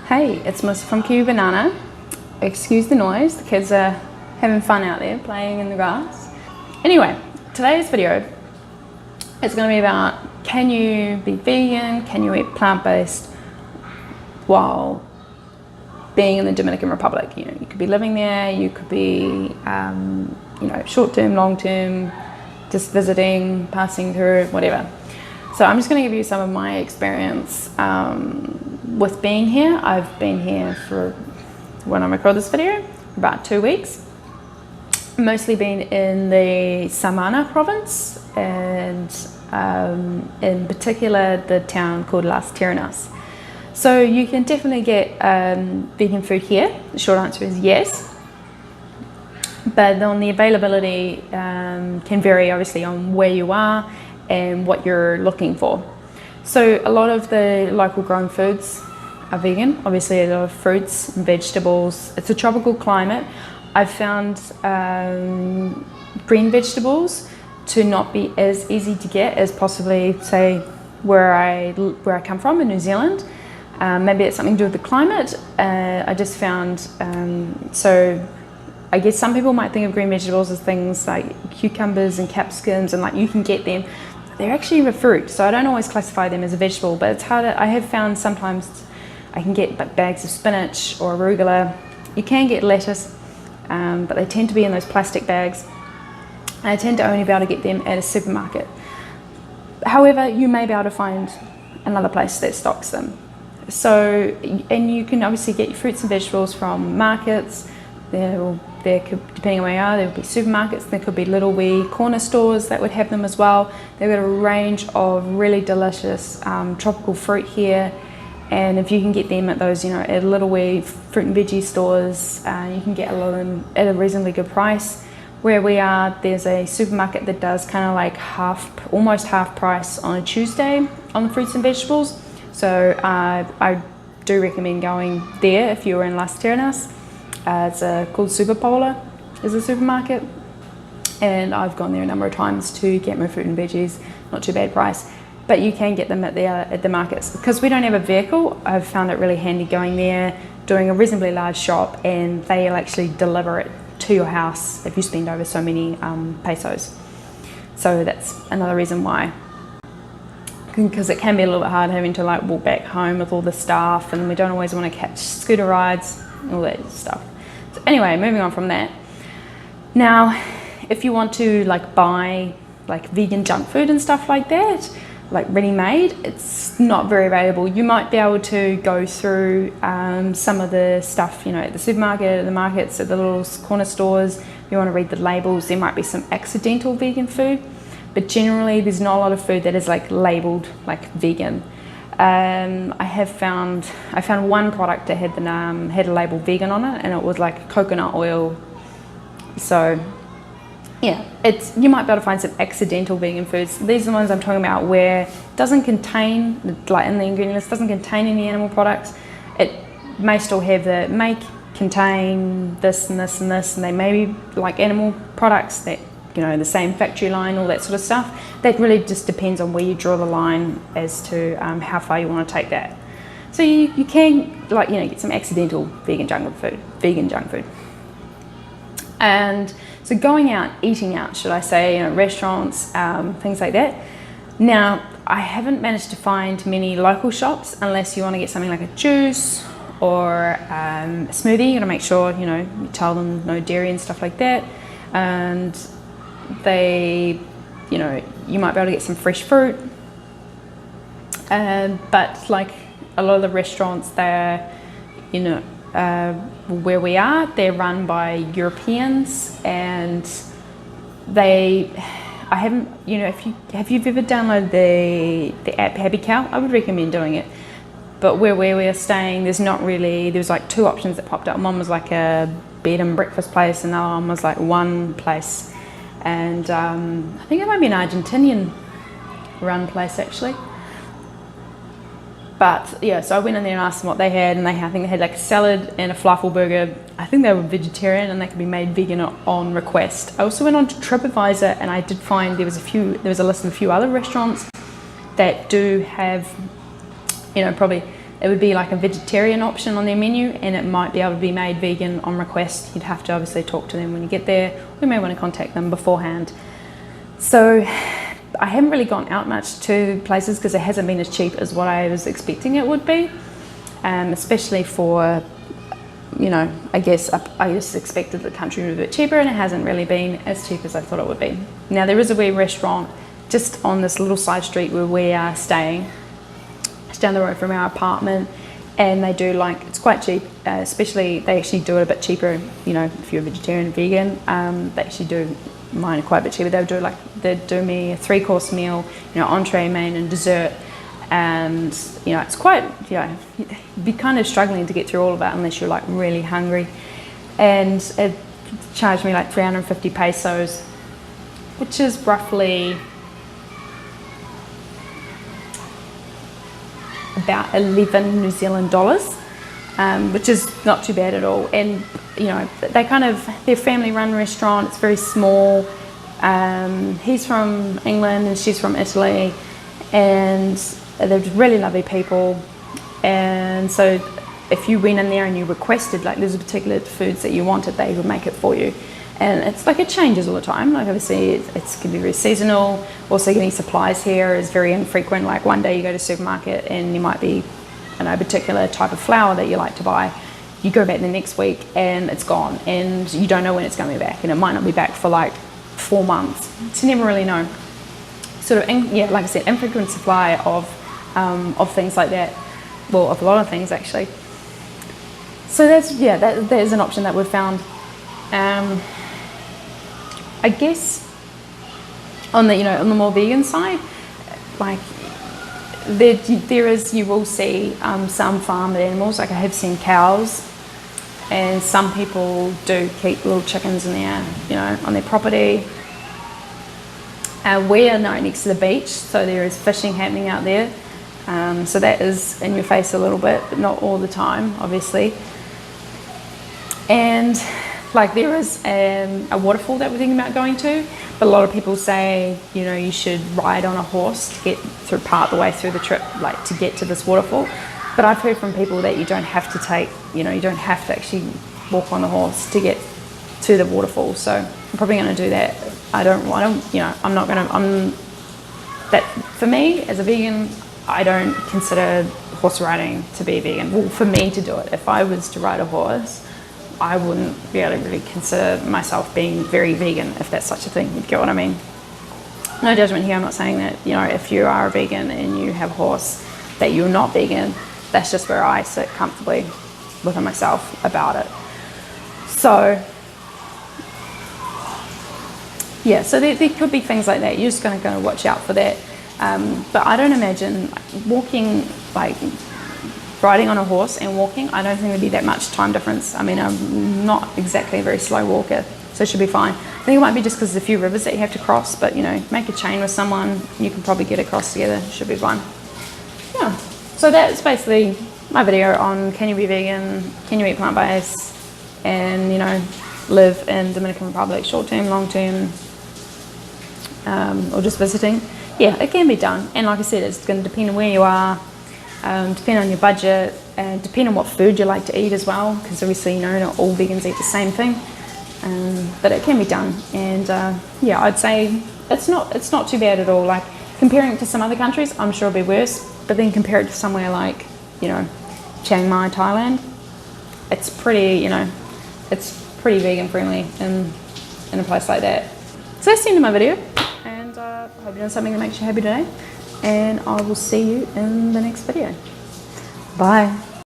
Hey, it's Melissa from Kiwi Banana. Excuse the noise, the kids are having fun out there playing in the grass. Anyway, today's video is going to be about, can you be vegan, can you eat plant-based while being in the Dominican Republic? You know, you could be living there, you could be short-term, long-term, just visiting, passing through, whatever. So I'm just going to give you some of my experience with being here. I've been here for, when I record this video, about 2 weeks. Mostly been in the Samana province, and in particular the town called Las Terrenas. So you can definitely get vegan food here. The short answer is yes. But on the availability can vary obviously on where you are and what you're looking for. So a lot of the local grown foods are vegan, obviously a lot of fruits and vegetables. It's a tropical climate. I've found green vegetables to not be as easy to get as possibly, say, where I come from in New Zealand. Maybe it's something to do with the climate. I just found, so I guess some people might think of green vegetables as things like cucumbers and capsicums, and like you can get them. They're actually a fruit, so I don't always classify them as a vegetable, but it's harder. I have found sometimes I can get bags of spinach or arugula. You can get lettuce, but they tend to be in those plastic bags. I tend to only be able to get them at a supermarket. However, you may be able to find another place that stocks them. So, and you can obviously get your fruits and vegetables from markets. There could, depending on where you are, there will be supermarkets. There could be little wee corner stores that would have them as well. They've got a range of really delicious tropical fruit here, and if you can get them at those, at little wee fruit and veggie stores, you can get a lot of them at a reasonably good price. Where we are, there's a supermarket that does kind of like almost half price on a Tuesday on the fruits and vegetables. So I do recommend going there if you're in Las Terrenas. It's called Superpolar, is a supermarket, and I've gone there a number of times to get my fruit and veggies. Not too bad price, but you can get them at the markets. Because we don't have a vehicle, I've found it really handy going there, doing a reasonably large shop, and they'll actually deliver it to your house if you spend over so many pesos. So that's another reason why. Because it can be a little bit hard having to like walk back home with all the stuff, and we don't always want to catch scooter rides and all that stuff. So anyway, moving on from that. Now, if you want to like buy like vegan junk food and stuff like that, like ready-made, it's not very available. You might be able to go through some of the stuff, at the supermarket, at the markets, at the little corner stores. If you want to read the labels, there might be some accidental vegan food, but generally there's not a lot of food that is like labeled like vegan. I found one product that had a label vegan on it, and it was like coconut oil. So yeah, you might be able to find some accidental vegan foods. These are the ones I'm talking about where it doesn't contain, like in the ingredient list, doesn't contain any animal products. It may still have contain this and this and this, and they may be like animal products that, the same factory line, all that sort of stuff. That really just depends on where you draw the line as to how far you want to take that. So you can get some accidental vegan junk food. And so going out, eating out, should I say, restaurants, things like that. Now, I haven't managed to find many local shops unless you want to get something like a juice or a smoothie. You got to make sure, you tell them no dairy and stuff like that. And they, you might be able to get some fresh fruit. But like a lot of the restaurants, they're, where we are, they're run by Europeans, and I haven't, have you ever downloaded the app Happy Cow? I would recommend doing it. But where we are staying, there was like two options that popped up. One was like a bed and breakfast place, and the other one was like one place. And I think it might be an Argentinian run place actually. But yeah, so I went in there and asked them what they had, and I think they had like a salad and a falafel burger. I think they were vegetarian, and they could be made vegan on request. I also went on to TripAdvisor, and I did find there was a list of a few other restaurants that do have, probably it would be like a vegetarian option on their menu, and it might be able to be made vegan on request. You'd have to obviously talk to them when you get there. We may want to contact them beforehand. So I haven't really gone out much to places because it hasn't been as cheap as what I was expecting it would be, especially for, you know, I guess I just expected the country to be a bit cheaper, and it hasn't really been as cheap as I thought it would be. Now there is a wee restaurant just on this little side street where we are staying. It's down the road from our apartment, and they do like, it's quite cheap, especially they actually do it a bit cheaper, you know, if you're a vegetarian and vegan. They actually do mine quite a bit cheaper. They'd do me a 3-course meal, you know, entree, main and dessert, and you know, it's quite, you know, you'd be kind of struggling to get through all of that unless you're like really hungry. And it charged me like 350 pesos, which is roughly about 11 New Zealand dollars, which is not too bad at all. And you know, they're a family-run restaurant. It's very small. He's from England and she's from Italy, and they're really lovely people. And so if you went in there and you requested, like, there's a particular foods that you wanted, they would make it for you. And it's like, it changes all the time. Like obviously it can be very seasonal. Also getting supplies here is very infrequent. Like one day you go to the supermarket and you might be, you know, a particular type of flour that you like to buy. You go back the next week and it's gone, and you don't know when it's going to be back, and it might not be back for like 4 months. So you never really know. Sort of, yeah, like I said, infrequent supply of things like that. Well, of a lot of things actually. So that's, yeah, that is an option that we've found. I guess on the, you know, on the more vegan side, like you will see some farmed animals. Like I have seen cows, and some people do keep little chickens in their, you know, on their property. We are right next to the beach, so there is fishing happening out there. So that is in your face a little bit, but not all the time, obviously. And like there is a waterfall that we're thinking about going to, but a lot of people say, you know, you should ride on a horse to get through part of the way through the trip, like to get to this waterfall. But I've heard from people that you don't have to take, you know, you don't have to actually walk on the horse to get to the waterfall. So I'm probably going to do that. I don't, you know, that for me as a vegan, I don't consider horse riding to be vegan. Well, for me to do it, if I was to ride a horse, I wouldn't really consider myself being very vegan, if that's such a thing. You get what I mean? No judgment here. I'm not saying that, you know, if you are a vegan and you have a horse, that you're not vegan. That's just where I sit comfortably within myself about it. So yeah, so there could be things like that. You're just going to watch out for that. But I don't imagine walking, like riding on a horse and walking, I don't think there'd be that much time difference. I mean, I'm not exactly a very slow walker, so it should be fine. I think it might be just because there's a few rivers that you have to cross, but you know, make a chain with someone, you can probably get across together, should be fine. Yeah, so that's basically my video on can you be vegan, can you eat plant-based, and you know, live in Dominican Republic, short-term, long-term, or just visiting. Yeah, it can be done, and like I said, it's going to depend on where you are, depend on your budget, and depend on what food you like to eat as well, because obviously, you know, not all vegans eat the same thing, but it can be done. And yeah, I'd say it's not too bad at all. Like comparing it to some other countries, I'm sure it'll be worse, but then compare it to somewhere like, you know, Chiang Mai, Thailand, it's pretty, you know, it's pretty vegan friendly in a place like that. So that's the end of my video, and I hope you've done something that makes you happy today, and I will see you in the next video. Bye.